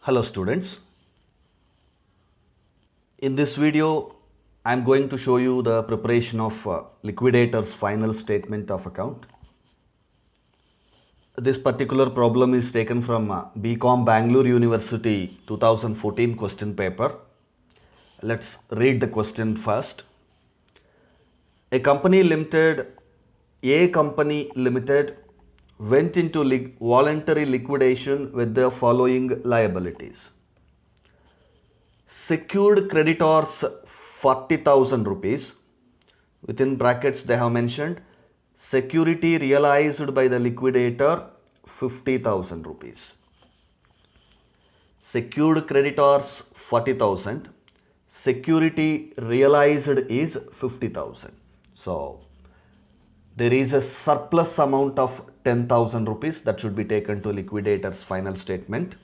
Hello students, in this video I am going to show you the preparation of liquidator's final statement of account. This particular problem is taken from BCom Bangalore University 2014 question paper. Let's read the question first. A company limited went into voluntary liquidation with the following liabilities. Secured creditors 40,000 rupees, within brackets they have mentioned security realized by the liquidator 50,000 rupees. Secured creditors 40,000, security realized is 50,000. So there is a surplus amount of 10,000 rupees that should be taken to liquidator's final statement.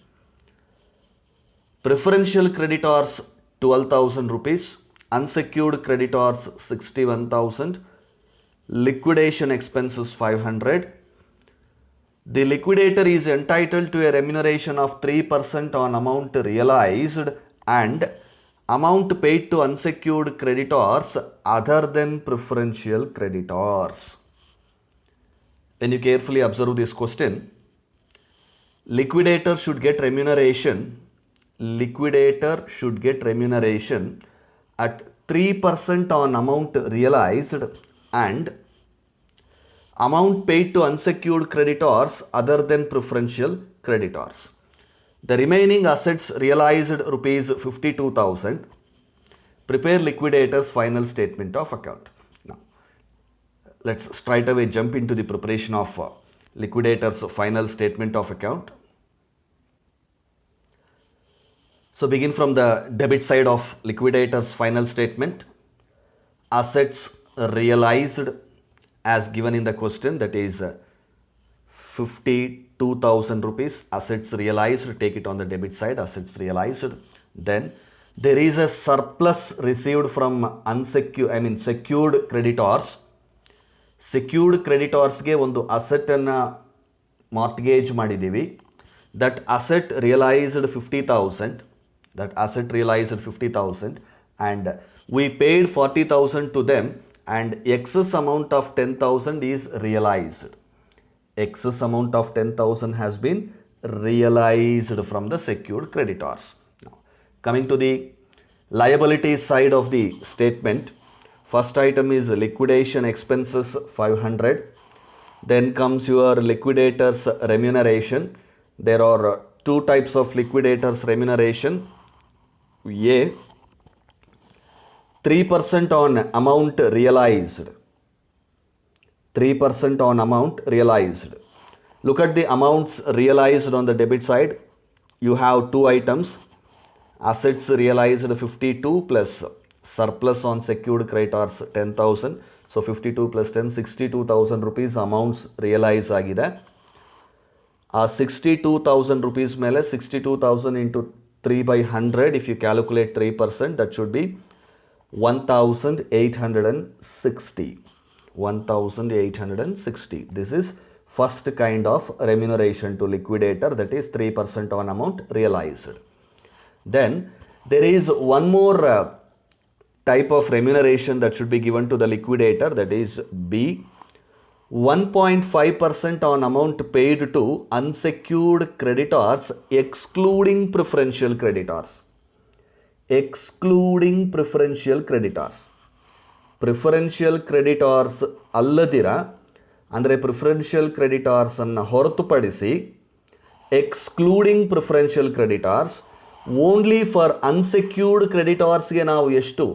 Preferential creditors 12,000 rupees, unsecured creditors 61,000, liquidation expenses 500. The liquidator is entitled to a remuneration of 3% on amount realized and amount paid to unsecured creditors other than preferential creditors. When you carefully observe this question, liquidator should get remuneration at 3% on amount realized and amount paid to unsecured creditors other than preferential creditors. The remaining assets realized rupees 52,000. Prepare liquidator's final statement of account. Now, let's straight away jump into the preparation of liquidator's final statement of account. So begin from the debit side of liquidator's final statement. Assets realized as given in the question, that is 52,000 rupees. Assets realized, take it on the debit side, assets realized. Then there is a surplus received from secured creditors. Secured creditors ge ಒಂದು asset ಅನ್ನು mortgage ಮಾಡಿದ್ದೀವಿ. That asset realized 50,000. And we paid 40,000 to them and excess amount of 10,000 is realized. Excess amount of 10,000 has been realized from the secured creditors. Now, coming to the liability side of the statement, first item is liquidation expenses 500. Then comes your liquidator's remuneration. There are two types of liquidator's remuneration. A, 3% on amount realized. 3% on amount realized. Look at the amounts realized on the debit side. You have two items. Assets realized 52 plus surplus on secured creditors 10,000. So 52 plus 10, 62,000 rupees amounts realized agide. 62,000 rupees mele 62,000 into 3 by 100, if you calculate 3%, that should be 1,860. 1,860. This is first kind of remuneration to liquidator, that is 3% on amount realized. Then there is one more type of remuneration that should be given to the liquidator, that is B, 1.5% on amount paid to unsecured creditors excluding preferential creditors. Excluding preferential creditors. Preferential creditors ಅಲ್ಲದಿರ ಅಂದರೆ preferential creditors ಅನ್ನು ಹೊರತುಪಡಿಸಿ excluding preferential creditors only for unsecured creditorsಗೆ ನಾವು ಎಷ್ಟು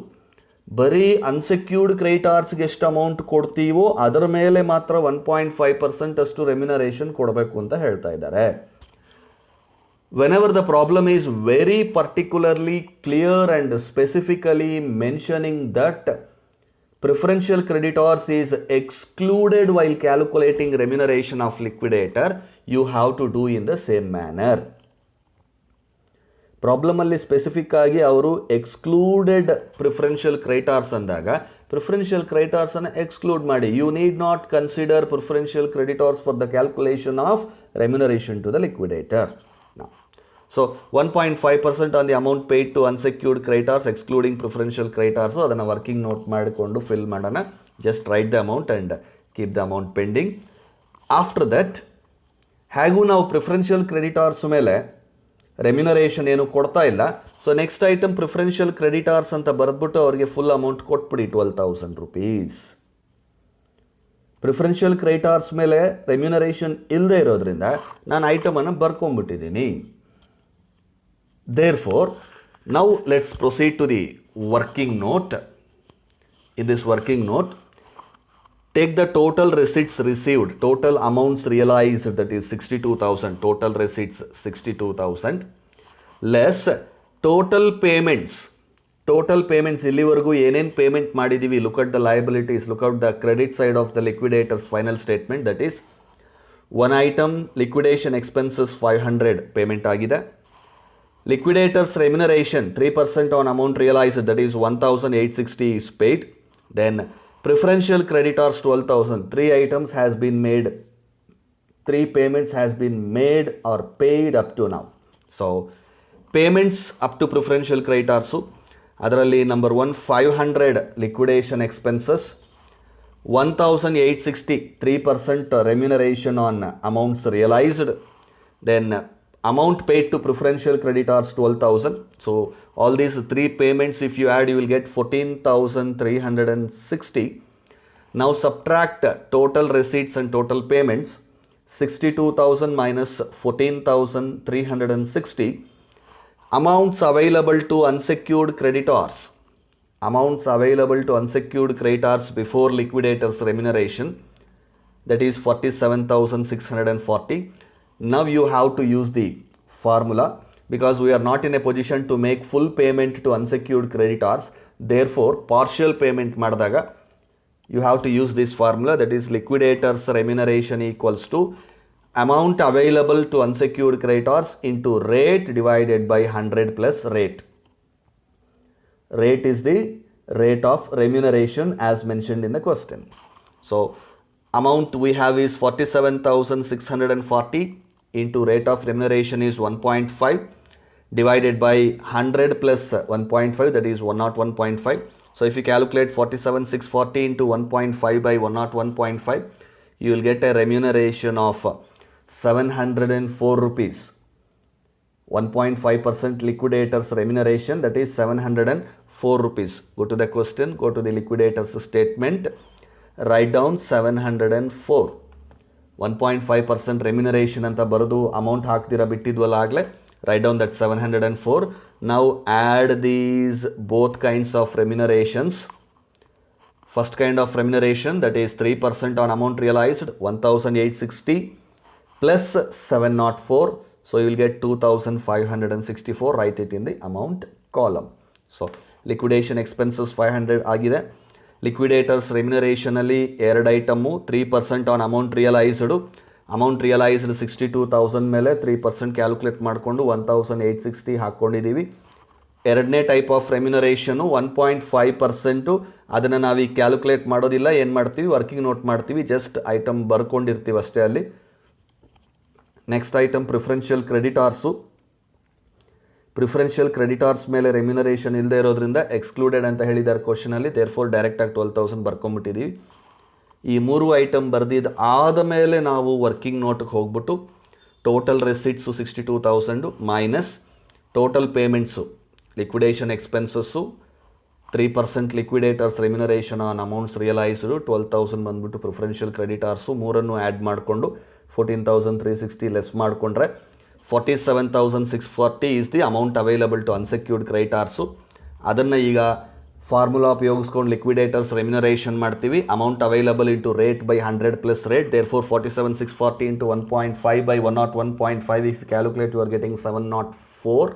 ಬರೀ unsecured ಕ್ರೆಡಿಟಾರ್ಸ್ಗೆ ಎಷ್ಟು amount ಕೊಡ್ತೀವೋ ಅದರ ಮೇಲೆ ಮಾತ್ರ 1.5% ಅಷ್ಟು ರೆಮ್ಯುನರೇಷನ್ ಕೊಡಬೇಕು ಅಂತ ಹೇಳ್ತಾ ಇದ್ದಾರೆ. Whenever the problem is very particularly clear and specifically mentioning that preferential creditors is excluded while calculating remuneration of liquidator, you have to do in the same manner. Problem ಅಲ್ಲಿ specific ಆಗಿ ಅವರು excluded preferential creditors ಅಂದಾಗ preferential creditors ಅನ್ನು exclude ಮಾಡಿ. You need not consider preferential creditors for the calculation of remuneration to the liquidator. So 1.5% on the amount paid to unsecured creditors excluding preferential creditors ಅದನ್ನು working note ಮಾಡಿಕೊಂಡು fill ಮಾಡೋಣ. Just write the amount and keep the amount pending. After that ಹೇಗೂ ನಾವು preferential creditors ಮೇಲೆ remuneration ಏನು ಕೊಡ್ತಾ ಇಲ್ಲ. So next item preferential creditors ಅಂತ ಬರೆದ್ಬಿಟ್ಟು ಅವರಿಗೆ ಫುಲ್ ಅಮೌಂಟ್ ಕೊಟ್ಬಿಡಿ 12,000 rupees. ಪ್ರಿಫರೆನ್ಷಿಯಲ್ ಕ್ರೆಡಿಟಾರ್ಸ್ ಮೇಲೆ ರೆಮ್ಯುನರೇಷನ್ ಇಲ್ಲದೆ ಇರೋದ್ರಿಂದ ನಾನು ಐಟಮನ್ನು ಬರ್ಕೊಂಡ್ಬಿಟ್ಟಿದ್ದೀನಿ. Therefore now let's proceed to the working note. In this working note take the total receipts received, total amounts realized, that is 62,000, total receipts 62,000 less total payments. Total payments ಇಲ್ಲಿವರೆಗೂ ಏನೇನು payment ಮಾಡಿದ್ದೀವಿ, look at the liabilities, look at the credit side of the liquidator's final statement, that is one item liquidation expenses 500 payment ಆಗಿದೆ. Liquidator's remuneration 3% on amount realized, that is 1,860 is paid. Then preferential creditors 12,000, 3 items has been made, 3 payments has been made or paid up to now. So payments up to preferential creditors, ಅದರಲ್ಲಿ number 1 500 liquidation expenses, 1,860 3% remuneration on amounts realized, then amount paid to preferential creditors 12,000. So all these 3 payments if you add you will get 14,360. Now subtract total receipts and total payments, 62,000 minus 14,360. Amounts available to unsecured creditors, amounts available to unsecured creditors before liquidators remuneration, that is 47,640. Now you have to use the formula because we are not in a position to make full payment to unsecured creditors. Therefore partial payment ಮಾಡಿದಾಗ you have to use this formula, that is liquidators remuneration equals to amount available to unsecured creditors into rate divided by 100 plus rate. Rate is the rate of remuneration as mentioned in the question. So amount we have is 47,640 into rate of remuneration is 1.5 divided by 100 plus 1.5, that is 101.5. So if you calculate 47,640 into 1.5 by 101.5, you will get a remuneration of 704 rupees. 1.5% liquidators remuneration, that is 704 rupees. Go to the question, go to the liquidators statement, write down 704. 1.5% remuneration ಅಂತ ಬರೆದು amount ಹಾಕ್ದಿರ ಬಿಟ್ಟಿದ್ವಲ್ಲ ಆಗಲೇ, write down that 704. Now add these both kinds of remunerations. First kind of remuneration, that is 3% on amount realized, 1,860 plus 704. So you will get 2,564. Write it in the amount column. So liquidation expenses 500 ಆಗಿದೆ. Liquidators ರೆಮ್ಯುನರೇಷನಲ್ಲಿ 2 item, 3% on amount realised, amount realised 62,000 ಮೇಲೆ 3% calculate ಮಾಡಿಕೊಂಡು 1,860 ಹಾಕ್ಕೊಂಡಿದ್ದೀವಿ. ಎರಡನೇ type of ರೆಮ್ಯುನರೇಷನು 1.5%, ಅದನ್ನು ನಾವೀಗ calculate ಮಾಡೋದಿಲ್ಲ, ಏನು ಮಾಡ್ತೀವಿ, ವರ್ಕಿಂಗ್ ನೋಟ್ ಮಾಡ್ತೀವಿ, ಜಸ್ಟ್ ಐಟಮ್ ಬರ್ಕೊಂಡಿರ್ತೀವಿ ಅಷ್ಟೇ ಅಲ್ಲಿ. Next item preferential ಕ್ರೆಡಿಟಾರ್ಸು. Preferential creditors ಮೇಲೆ ರೆಮ್ಯುನರೇಷನ್ ಇಲ್ಲದೆ ಇರೋದ್ರಿಂದ ಎಕ್ಸ್ಕ್ಲೂಡೆಡ್ ಅಂತ ಹೇಳಿದ್ದಾರೆ ಕ್ವಶನಲ್ಲಿ, ದೇರ್ಫೋರ್ ಡೈರೆಕ್ಟಾಗಿ 12,000 ಬರ್ಕೊಂಬಿಟ್ಟಿದ್ದೀವಿ. ಈ 3 ಐಟಮ್ ಬರೆದಿದ್ದು ಆದಮೇಲೆ ನಾವು ವರ್ಕಿಂಗ್ ನೋಟ್ಗೆ ಹೋಗ್ಬಿಟ್ಟು total receipts 62,000 minus total payments, liquidation expenses, 3% liquidators remuneration on amounts realised, 12,000 ಬಂದುಬಿಟ್ಟು ಪ್ರಿಫರೆನ್ಷಿಯಲ್ ಕ್ರೆಡಿಟಾರ್ಸು, 3 ಆ್ಯಡ್ ಮಾಡಿಕೊಂಡು 14,360 ಲೆಸ್ ಮಾಡಿಕೊಂಡ್ರೆ 47,640 is the amount available to unsecured creditors. ಅದನ್ನು ಈಗ ಫಾರ್ಮುಲಾ ಉಪಯೋಗಿಸ್ಕೊಂಡು ಲಿಕ್ವಿಡೇಟರ್ಸ್ ರೆಮ್ಯುನರೇಷನ್ ಮಾಡ್ತೀವಿ. Amount available into rate by 100 plus rate, therefore 47,640 into 1.5 by 101.5. If you calculate you are getting 704.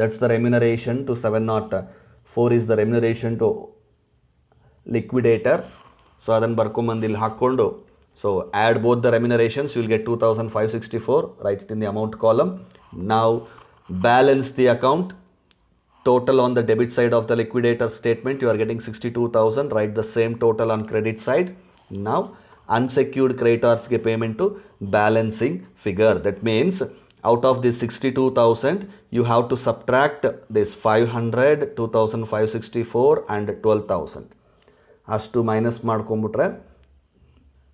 That's the remuneration to 704 is the remuneration to liquidator. So ಅದನ್ನು ಬರ್ಕೊಂಬಂದು ಇಲ್ಲಿ ಹಾಕ್ಕೊಂಡು, so add both the remunerations, you will get 2,564. Write it in the amount column. Now balance the account. Total on the debit side of the liquidator statement, you are getting 62,000. Write the same total on credit side. Now unsecured creditors get payment to balancing figure. That means out of this 62,000 you have to subtract this 500, 2,564 and 12,000. ಅಷ್ಟು minus ಮಾಡ್ಕೊಂಬಿಟ್ರೆ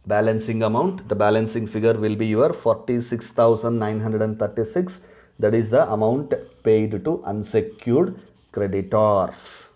balancing amount, the balancing figure will be your 46,936. That is the amount paid to unsecured creditors.